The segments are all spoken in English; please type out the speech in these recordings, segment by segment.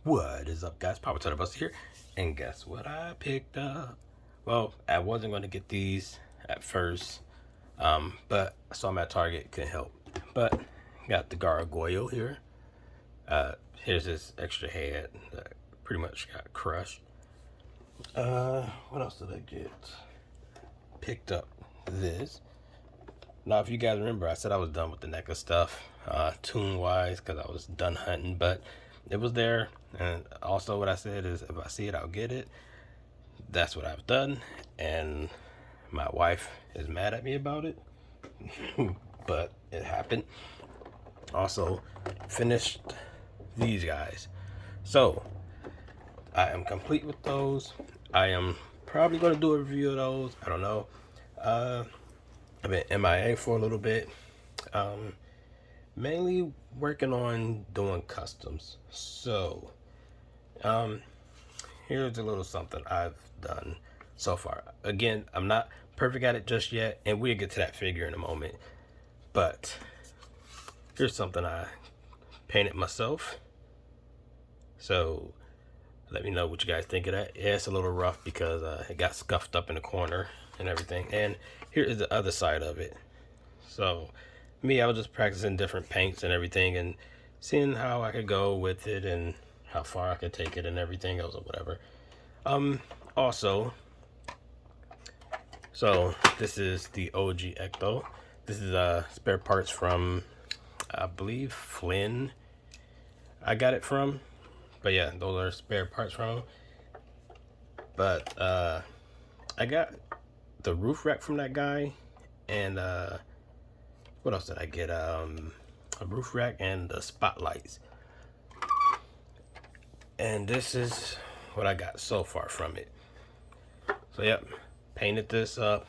What is up, guys? Power Tutter Buster here, and guess what I picked up? Well, I wasn't going to get these at first, but I saw them at Target, couldn't help. But got the Gargoyle here. Here's this extra head that pretty much got crushed. What else did I get? Picked up this. Now, if you guys remember, I said I was done with the NECA stuff, tune-wise, because I was done hunting, but it was there. And also what I said is, if I see it, I'll get it. That's what I've done, and my wife is mad at me about it, but it happened. Also, finished these guys. So, I am complete with those. I am probably going to do a review of those. I don't know. I've been MIA for a little bit. Mainly working on doing customs. So, here's a little something I've done so far. Again, I'm not perfect at it just yet, and we'll get to that figure in a moment. But here's something I painted myself. So let me know what you guys think of that. Yeah, it's a little rough because it got scuffed up in the corner and everything. And here is the other side of it. So I was just practicing different paints and everything and seeing how I could go with it and how far I could take it and everything else or whatever. Also, so this is the OG Ecto. This is spare parts from, I believe, Flynn. I got it from, but yeah, those are spare parts from him. But I got the roof rack from that guy, and what else did I get? A roof rack and the spotlights. And this is what I got so far from it. So yep, painted this up.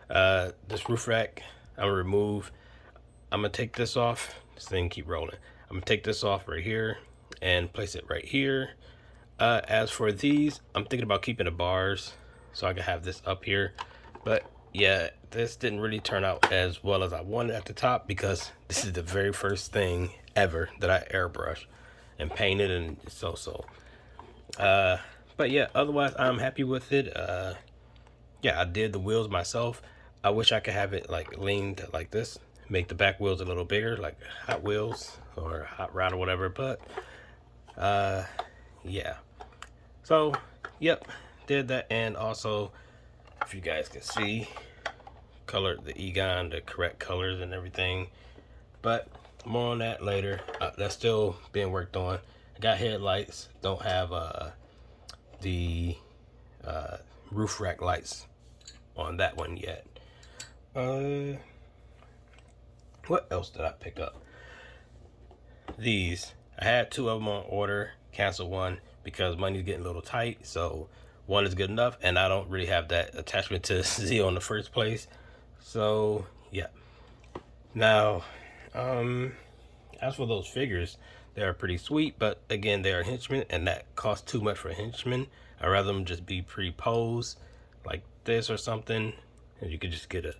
This roof rack I'm gonna remove. I'm gonna take this off. This thing keep rolling. I'm gonna take this off right here and place it right here. As for these, I'm thinking about keeping the bars so I can have this up here. But yeah, this didn't really turn out as well as I wanted at the top because this is the very first thing ever that I airbrushed and painted, and so. But yeah, otherwise I'm happy with it. Yeah, I did the wheels myself. I wish I could have it like leaned like this, make the back wheels a little bigger, like Hot Wheels or Hot Rod or whatever. But yeah. So yep, did that. And also, if you guys can see, colored the Egon, the correct colors and everything. But more on that later. That's still being worked on. I got headlights, don't have the roof rack lights on that one yet. What else did I pick up? These, I had 2 of them on order, canceled one because money's getting a little tight, so one is good enough, and I don't really have that attachment to Zeo in the first place. So yeah. Now, as for those figures, they are pretty sweet, but again, they are henchmen, and that costs too much for henchmen. I'd rather them just be pre-posed like this or something, and you could just get a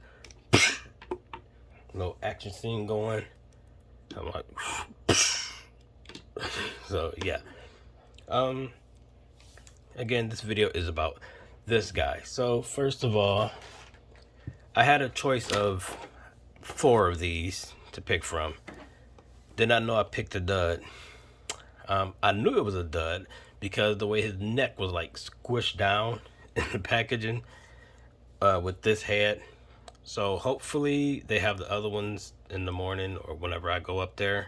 little action scene going. I'm like, so yeah. Again, this video is about this guy. So first of all, I had a choice of 4 of these to pick from. Did not know I picked a dud. I knew it was a dud because the way his neck was like squished down in the packaging with this head. So hopefully they have the other ones in the morning or whenever I go up there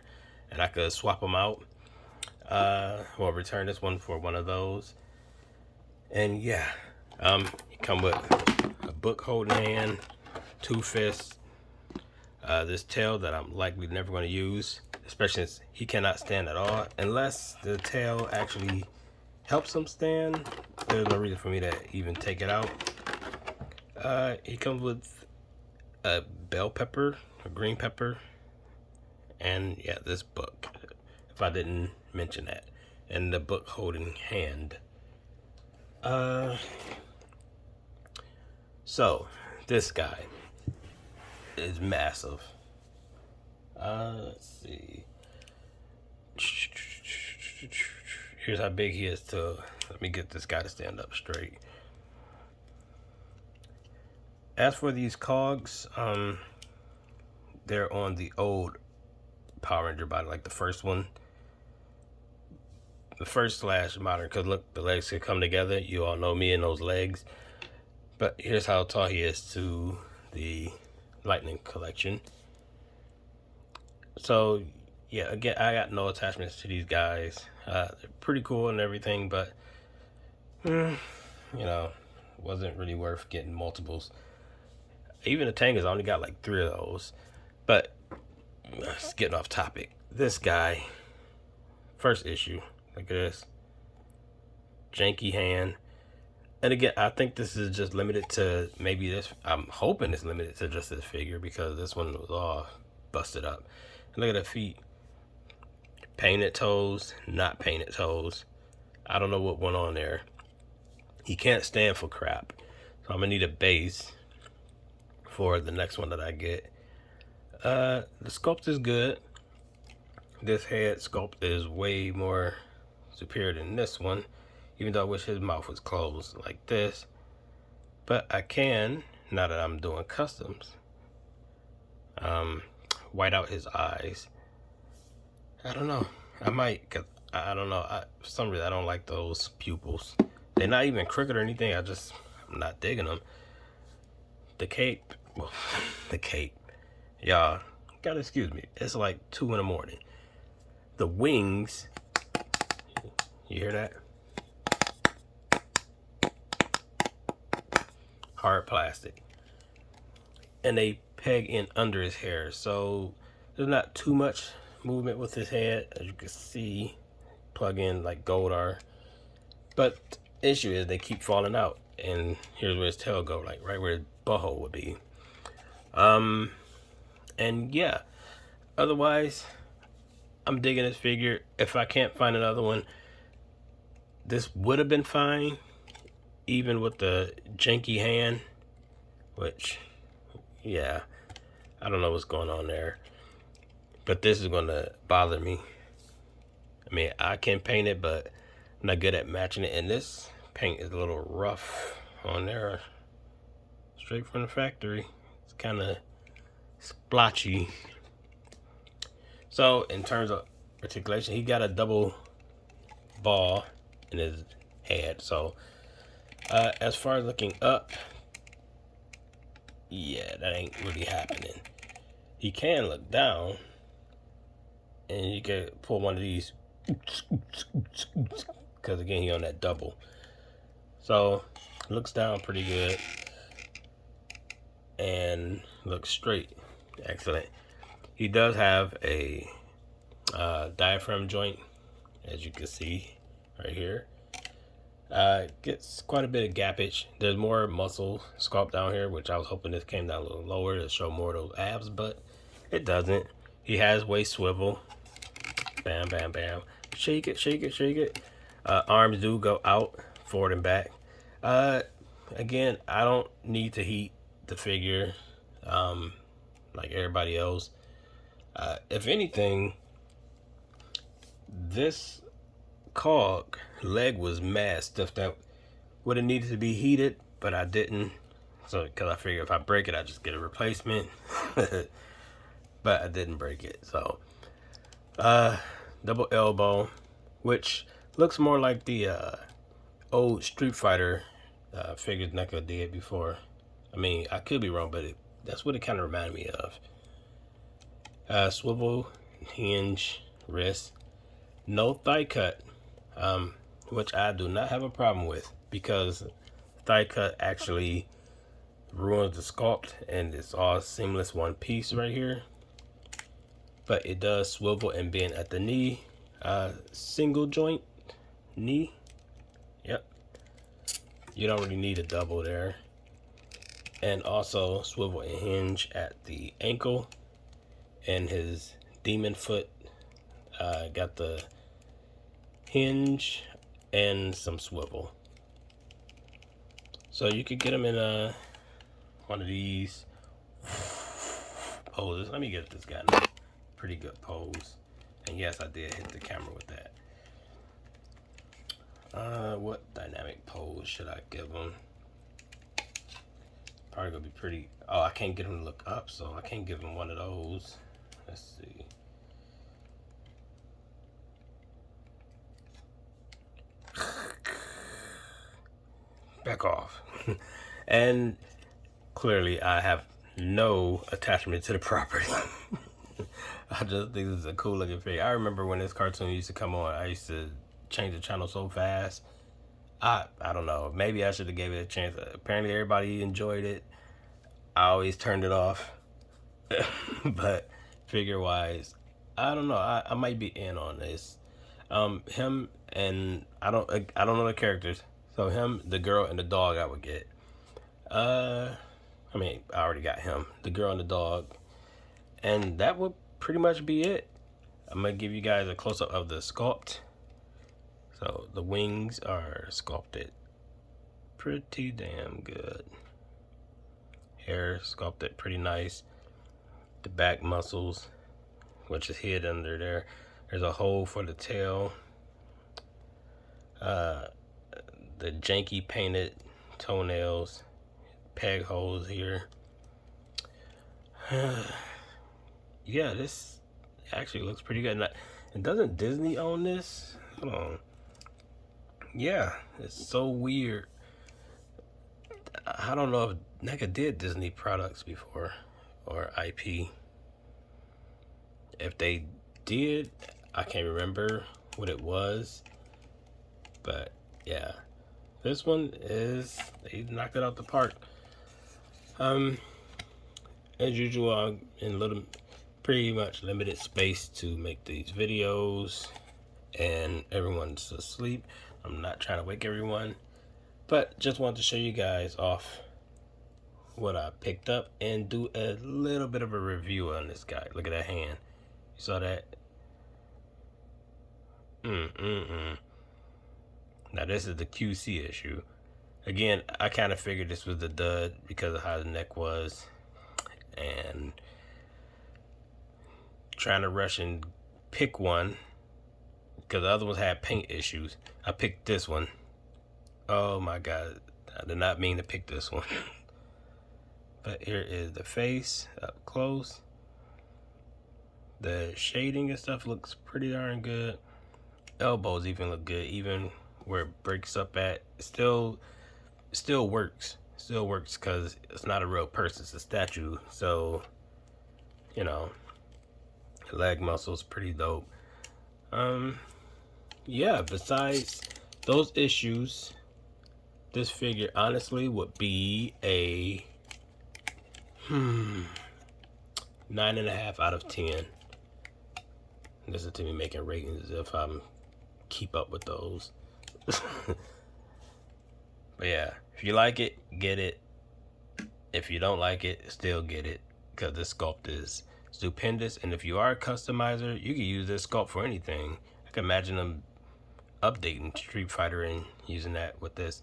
and I could swap them out. Or return this one for one of those. And yeah, you come with a book holding hand, 2 fists, this tail that I'm likely never going to use, especially since he cannot stand at all. Unless the tail actually helps him stand, there's no reason for me to even take it out. He comes with a bell pepper, a green pepper, and yeah, this book, if I didn't mention that, and the book holding hand. So this guy is massive. Let's see. here's how big he is to, let me get this guy to stand up straight. As for these cogs, they're on the old Power Ranger body, like the first one. The first / modern, because look, the legs could come together. You all know me and those legs. But here's how tall he is to the Lightning collection. So yeah, again, I got no attachments to these guys. They're pretty cool and everything, but you know, wasn't really worth getting multiples. Even the Tangas, I only got like 3 of those. But it's getting off topic. This guy, first issue, look at this, janky hand. And again, I think this is just limited to maybe this. I'm hoping it's limited to just this figure, because this one was all busted up. And look at the feet. Painted toes, not painted toes. I don't know what went on there. He can't stand for crap. So I'm gonna need a base for the next one that I get. The sculpt is good. This head sculpt is way more superior than this one, even though I wish his mouth was closed like this. But I can, now that I'm doing customs, white out his eyes. I don't know. I might, cause I don't know. For some reason, I don't like those pupils. They're not even crooked or anything. I'm not digging them. The cape, well, the cape. Y'all, gotta excuse me. It's like 2 in the morning. The wings, you hear that? Hard plastic. And they peg in under his hair. So there's not too much movement with his head. As you can see, plug in like Goldar. But the issue is they keep falling out. And here's where his tail go, like right where his butthole would be. And yeah, otherwise, I'm digging this figure. If I can't find another one, this would have been fine, even with the janky hand, which, yeah, I don't know what's going on there. But this is going to bother me. I mean, I can paint it, but I'm not good at matching it. And this paint is a little rough on there, straight from the factory. It's kind of splotchy. So in terms of articulation, he got a double ball in his head. So as far as looking up, yeah, that ain't really happening. He can look down, and you can pull one of these, because again, he on that double. So looks down pretty good and looks straight. Excellent. He does have a diaphragm joint, as you can see right here. Gets quite a bit of gappage. There's more muscle sculpt down here, which I was hoping this came down a little lower to show more of those abs, but it doesn't. He has waist swivel. Bam, bam, bam. Shake it, shake it, shake it. Arms do go out, forward and back. Again, I don't need to heat the figure like everybody else. If anything, this cog leg was mad stuff that would have needed to be heated, but I didn't. So, because I figured if I break it, I just get a replacement. But I didn't break it. So, double elbow, which looks more like the old Street Fighter figures NECA did before. I mean, I could be wrong, but that's what it kind of reminded me of. Swivel, hinge, wrist, no thigh cut, which I do not have a problem with, because thigh cut actually ruins the sculpt, and it's all seamless one piece right here. But it does swivel and bend at the knee. Single joint knee. Yep. You don't really need a double there. And also swivel and hinge at the ankle. And his demon foot got the hinge and some swivel. So you could get him in one of these poses. Let me get this guy now. Pretty good pose. And yes, I did hit the camera with that. what should I give him? Probably gonna be pretty. Oh, I can't get him to look up, so I can't give him one of those. Let's see. Back off. And clearly I have no attachment to the property. I just think this is a cool looking figure. I remember when this cartoon used to come on, I used to change the channel so fast. I don't know, maybe I should have gave it a chance. Apparently everybody enjoyed it. I always turned it off. But figure wise, I don't know, I might be in on this. Him and I don't know the characters. So him, the girl, and the dog I would get. I mean, I already got him, the girl and the dog, and that would pretty much be it. I'm gonna give you guys a close-up of the sculpt. So the wings are sculpted pretty damn good. Hair sculpted pretty nice. The back muscles, which is hid under there. There's a hole for the tail. The janky painted toenails, peg holes here. Yeah, this actually looks pretty good. And doesn't Disney own this? Hold on. Yeah, it's so weird. I don't know if NECA did Disney products before or IP. If they did, I can't remember what it was. But yeah, this one is, they knocked it out the park. As usual, I'm in pretty much limited space to make these videos, and everyone's asleep. I'm not trying to wake everyone, but just wanted to show you guys off what I picked up and do a little bit of a review on this guy. Look at that hand. You saw that? Now this is the QC issue. Again, I kind of figured this was the dud because of how the neck was, and trying to rush and pick one because the other ones had paint issues. I picked this one. Oh my god, I did not mean to pick this one. But here is the face up close. The shading and stuff looks pretty darn good. Elbows even look good, even where it breaks up at. It still works. Still works because it's not a real person, it's a statue. So, you know, leg muscles pretty dope. Yeah, besides those issues, this figure honestly would be a 9.5 out of 10. Listen to me making ratings if I'm keep up with those. But yeah, if you like it, get it. If you don't like it, still get it, because this sculpt is stupendous. And if you are a customizer, you can use this sculpt for anything. I can imagine them updating Street Fighter and using that with this.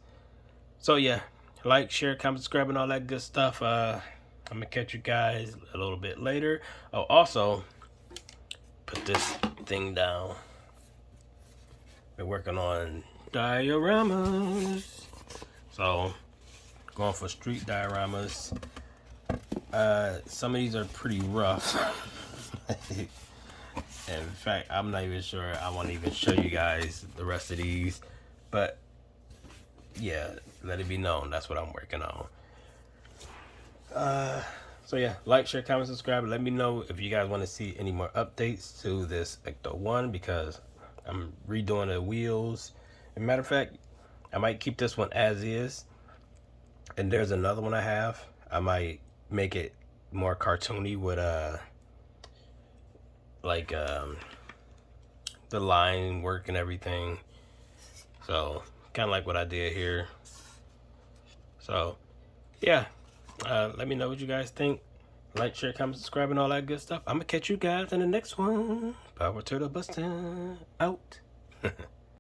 So yeah, like, share, comment, subscribe, and all that good stuff. I'm gonna catch you guys a little bit later. Oh, also, put this thing down. Been working on dioramas. So, going for street dioramas. Some of these are pretty rough. In fact, I'm not even sure I want to even show you guys the rest of these. But, yeah, let it be known. That's what I'm working on. So yeah, like, share, comment, subscribe. Let me know if you guys want to see any more updates to this Ecto 1, because I'm redoing the wheels. As a matter of fact, I might keep this one as is. And there's another one I have. I might make it more cartoony with the line work and everything. So kind of like what I did here. So yeah, let me know what you guys think. Like, share, comment, subscribe, and all that good stuff. I'm gonna catch you guys in the next one. Power to the Buster out.